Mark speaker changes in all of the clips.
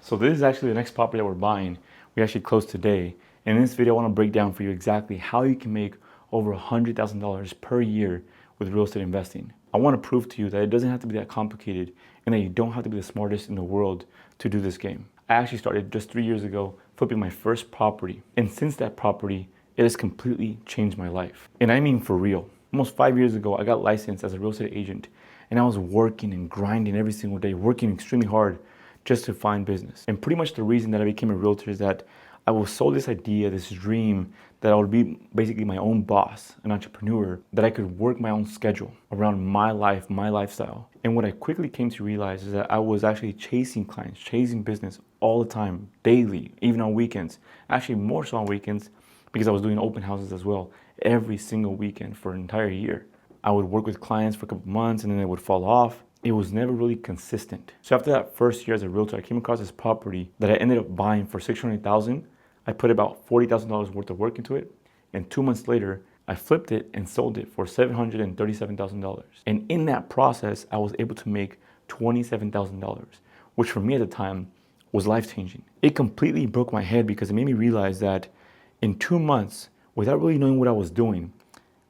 Speaker 1: So this is actually the next property that we're buying. We actually closed today. And in this video, I want to break down for you exactly how you can make over $100,000 per year with real estate investing. I want to prove to you that it doesn't have to be that complicated and that you don't have to be the smartest in the world to do this game. I actually started just 3 years ago flipping my first property. And since that property, it has completely changed my life. And I mean for real. Almost 5 years ago, I got licensed as a real estate agent and I was working and grinding every single day, working extremely hard just to find business. And pretty much the reason that I became a realtor is that I was sold this idea, this dream that I would be basically my own boss, an entrepreneur, that I could work my own schedule around my life, my lifestyle. And what I quickly came to realize is that I was actually chasing clients, chasing business all the time, daily, even on weekends. Actually more so on weekends because I was doing open houses as well every single weekend for an entire year. I would work with clients for a couple months and then they would fall off. It was never really consistent. So after that first year as a realtor, I came across this property that I ended up buying for $600,000. I put about $40,000 worth of work into it. And 2 months later, I flipped it and sold it for $737,000. And in that process, I was able to make $27,000, which for me at the time was life-changing. It completely broke my head because it made me realize that in 2 months, without really knowing what I was doing,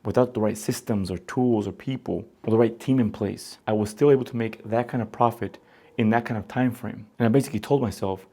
Speaker 1: without the right systems or tools or people or the right team in place, I was still able to make that kind of profit in that kind of time frame. And I basically told myself,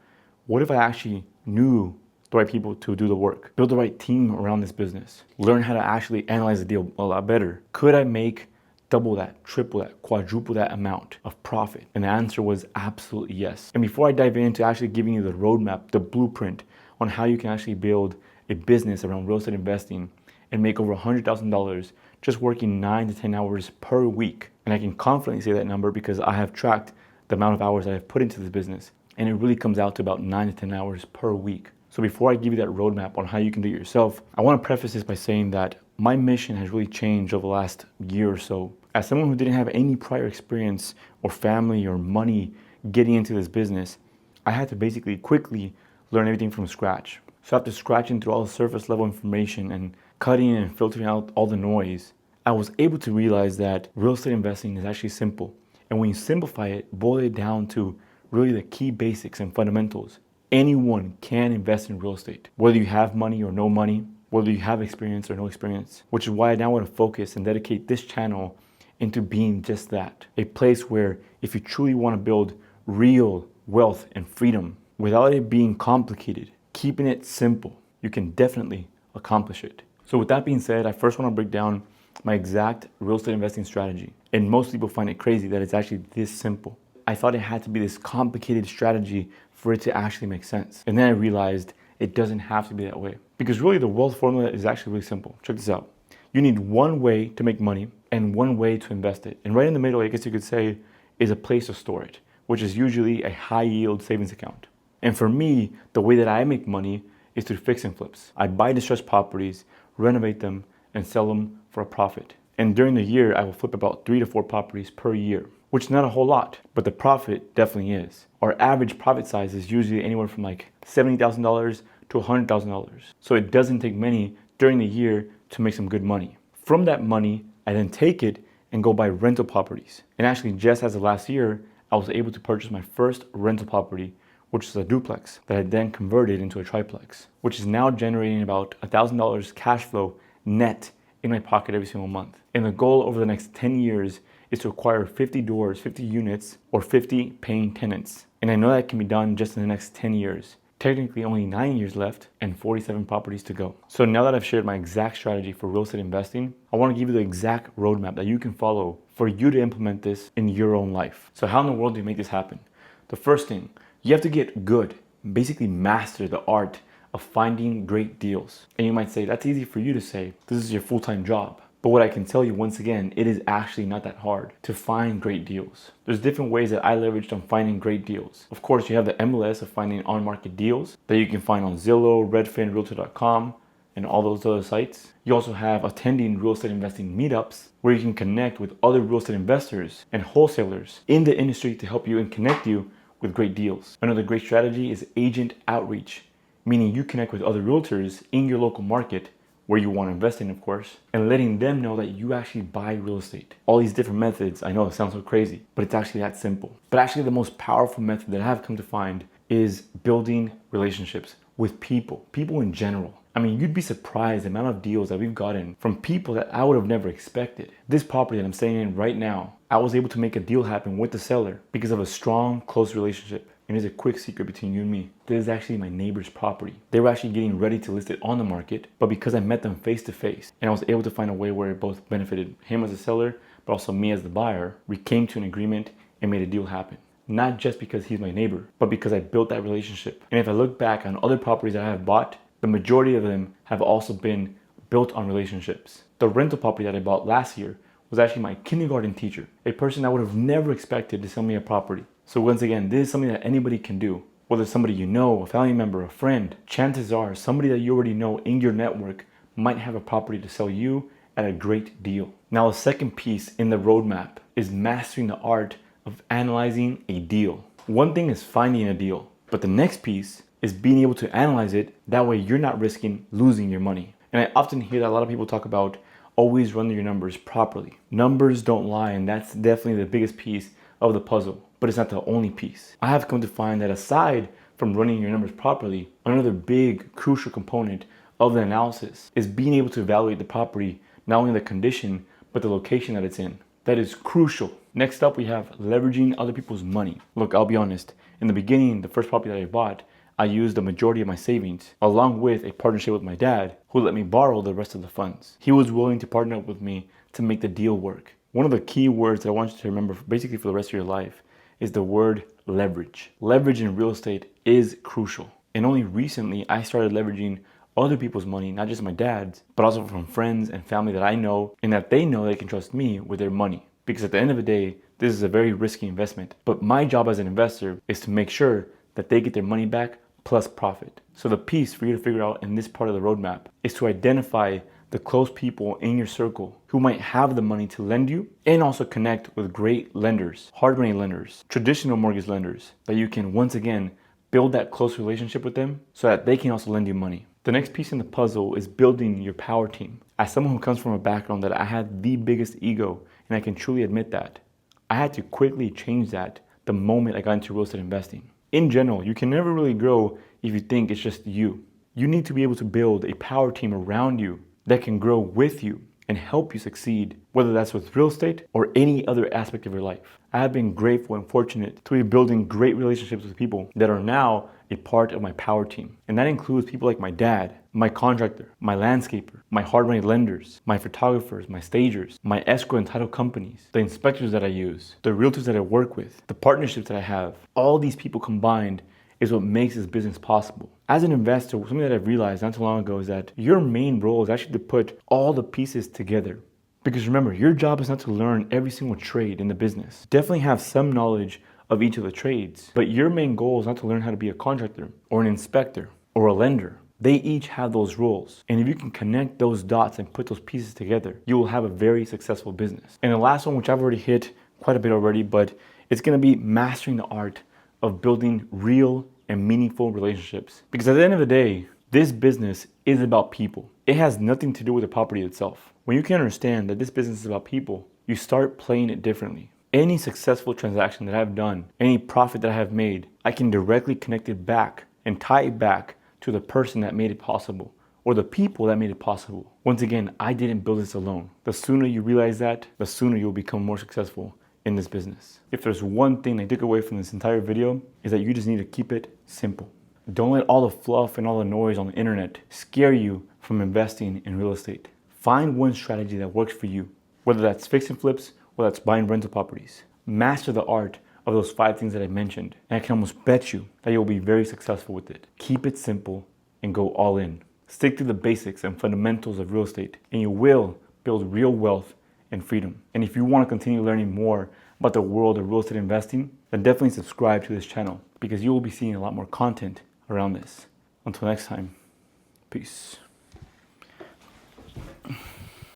Speaker 1: what if I actually knew the right people to do the work, build the right team around this business, learn how to actually analyze the deal a lot better? Could I make double that, triple that, quadruple that amount of profit? And the answer was absolutely yes. And before I dive into actually giving you the roadmap, the blueprint on how you can actually build a business around real estate investing and make over $100,000 just working 9 to 10 hours per week. And I can confidently say that number because I have tracked the amount of hours I have put into this business. And it really comes out to about 9 to 10 hours per week. So before I give you that roadmap on how you can do it yourself, I want to preface this by saying that my mission has really changed over the last year or so. As someone who didn't have any prior experience or family or money getting into this business, I had to basically quickly learn everything from scratch. So after scratching through all the surface level information and cutting and filtering out all the noise, I was able to realize that real estate investing is actually simple. And when you simplify it, boil it down to really the key basics and fundamentals, anyone can invest in real estate, whether you have money or no money, whether you have experience or no experience, which is why I now want to focus and dedicate this channel into being just that, a place where if you truly want to build real wealth and freedom without it being complicated, keeping it simple, you can definitely accomplish it. So with that being said, I first want to break down my exact real estate investing strategy. And most people find it crazy that it's actually this simple. I thought it had to be this complicated strategy for it to actually make sense. And then I realized it doesn't have to be that way. Because really the wealth formula is actually really simple. Check this out. You need one way to make money and one way to invest it. And right in the middle, I guess you could say, is a place to store it, which is usually a high yield savings account. And for me, the way that I make money is through fix and flips. I buy distressed properties, renovate them, and sell them for a profit. And during the year, I will flip about 3 to 4 properties per year, which is not a whole lot, but the profit definitely is. Our average profit size is usually anywhere from like $70,000 to $100,000. So it doesn't take many during the year to make some good money. From that money, I then take it and go buy rental properties. And actually, just as of last year, I was able to purchase my first rental property, which is a duplex that I then converted into a triplex, which is now generating about $1,000 cash flow net in my pocket every single month. And the goal over the next 10 years is to acquire 50 doors, 50 units, or 50 paying tenants. And I know that can be done just in the next 10 years. Technically only 9 years left and 47 properties to go. So now that I've shared my exact strategy for real estate investing, I want to give you the exact roadmap that you can follow for you to implement this in your own life. So how in the world do you make this happen? The first thing, you have to get good, basically master the art of finding great deals. And you might say, that's easy for you to say, this is your full-time job. But what I can tell you once again, it is actually not that hard to find great deals. There's different ways that I leveraged on finding great deals. Of course, you have the MLS of finding on-market deals that you can find on Zillow, Redfin, Realtor.com, and all those other sites. You also have attending real estate investing meetups where you can connect with other real estate investors and wholesalers in the industry to help you and connect you with great deals. Another great strategy is agent outreach, meaning you connect with other realtors in your local market where you want to invest in, of course, and letting them know that you actually buy real estate. All these different methods, I know it sounds so crazy, but it's actually that simple. But actually the most powerful method that I have come to find is building relationships with people in general. I mean, you'd be surprised the amount of deals that we've gotten from people that I would have never expected. This property that I'm staying in right now, I was able to make a deal happen with the seller because of a strong, close relationship. And here's a quick secret between you and me. This is actually my neighbor's property. They were actually getting ready to list it on the market, but because I met them face to face and I was able to find a way where it both benefited him as a seller, but also me as the buyer, we came to an agreement and made a deal happen. Not just because he's my neighbor, but because I built that relationship. And if I look back on other properties that I have bought, the majority of them have also been built on relationships. The rental property that I bought last year was actually my kindergarten teacher, a person I would have never expected to sell me a property. So once again, this is something that anybody can do. Whether it's somebody you know, a family member, a friend, chances are somebody that you already know in your network might have a property to sell you at a great deal. Now, the second piece in the roadmap is mastering the art of analyzing a deal. One thing is finding a deal, but the next piece is being able to analyze it. That way you're not risking losing your money. And I often hear that a lot of people talk about always run your numbers properly. Numbers don't lie, and that's definitely the biggest piece of the puzzle, but it's not the only piece. I have come to find that aside from running your numbers properly, another big crucial component of the analysis is being able to evaluate the property, not only the condition, but the location that it's in. That is crucial. Next up, we have leveraging other people's money. Look, I'll be honest. In the beginning, the first property that I bought, I used the majority of my savings, along with a partnership with my dad, who let me borrow the rest of the funds. He was willing to partner up with me to make the deal work. One of the key words that I want you to remember basically for the rest of your life is the word leverage. Leverage in real estate is crucial. And only recently, I started leveraging other people's money, not just my dad's, but also from friends and family that I know and that they know they can trust me with their money. Because at the end of the day, this is a very risky investment. But my job as an investor is to make sure that they get their money back plus profit. So the piece for you to figure out in this part of the roadmap is to identify the close people in your circle who might have the money to lend you, and also connect with great lenders, hard money lenders, traditional mortgage lenders, that you can once again build that close relationship with them so that they can also lend you money. The next piece in the puzzle is building your power team. As someone who comes from a background that I had the biggest ego, and I can truly admit that, I had to quickly change that the moment I got into real estate investing. In general, you can never really grow if you think it's just you. You need to be able to build a power team around you that can grow with you and help you succeed, whether that's with real estate or any other aspect of your life. I have been grateful and fortunate to be building great relationships with people that are now a part of my power team. And that includes people like my dad, my contractor, my landscaper, my hard money lenders, my photographers, my stagers, my escrow and title companies, the inspectors that I use, the realtors that I work with, the partnerships that I have. All these people combined is what makes this business possible. As an investor, something that I've realized not too long ago is that your main role is actually to put all the pieces together. Because remember, your job is not to learn every single trade in the business. Definitely have some knowledge of each of the trades, but your main goal is not to learn how to be a contractor or an inspector or a lender. They each have those roles. And if you can connect those dots and put those pieces together, you will have a very successful business. And the last one, which I've already hit quite a bit already, but it's gonna be mastering the art of building real and meaningful relationships. Because at the end of the day, this business is about people. It has nothing to do with the property itself. When you can understand that this business is about people, you start playing it differently. Any successful transaction that I've done, any profit that I have made, I can directly connect it back and tie it back to the person that made it possible or the people that made it possible. Once again, I didn't build this alone. The sooner you realize that, the sooner you'll become more successful in this business. If there's one thing I took away from this entire video, is that you just need to keep it simple. Don't let all the fluff and all the noise on the internet scare you from investing in real estate. Find one strategy that works for you, whether that's fix and flips or that's buying rental properties. Master the art of those 5 things that I mentioned, and I can almost bet you that you'll be very successful with it. Keep it simple and go all in. Stick to the basics and fundamentals of real estate, and you will build real wealth and freedom. And if you want to continue learning more about the world of real estate investing, then definitely subscribe to this channel, because you will be seeing a lot more content around this. Until next time, peace.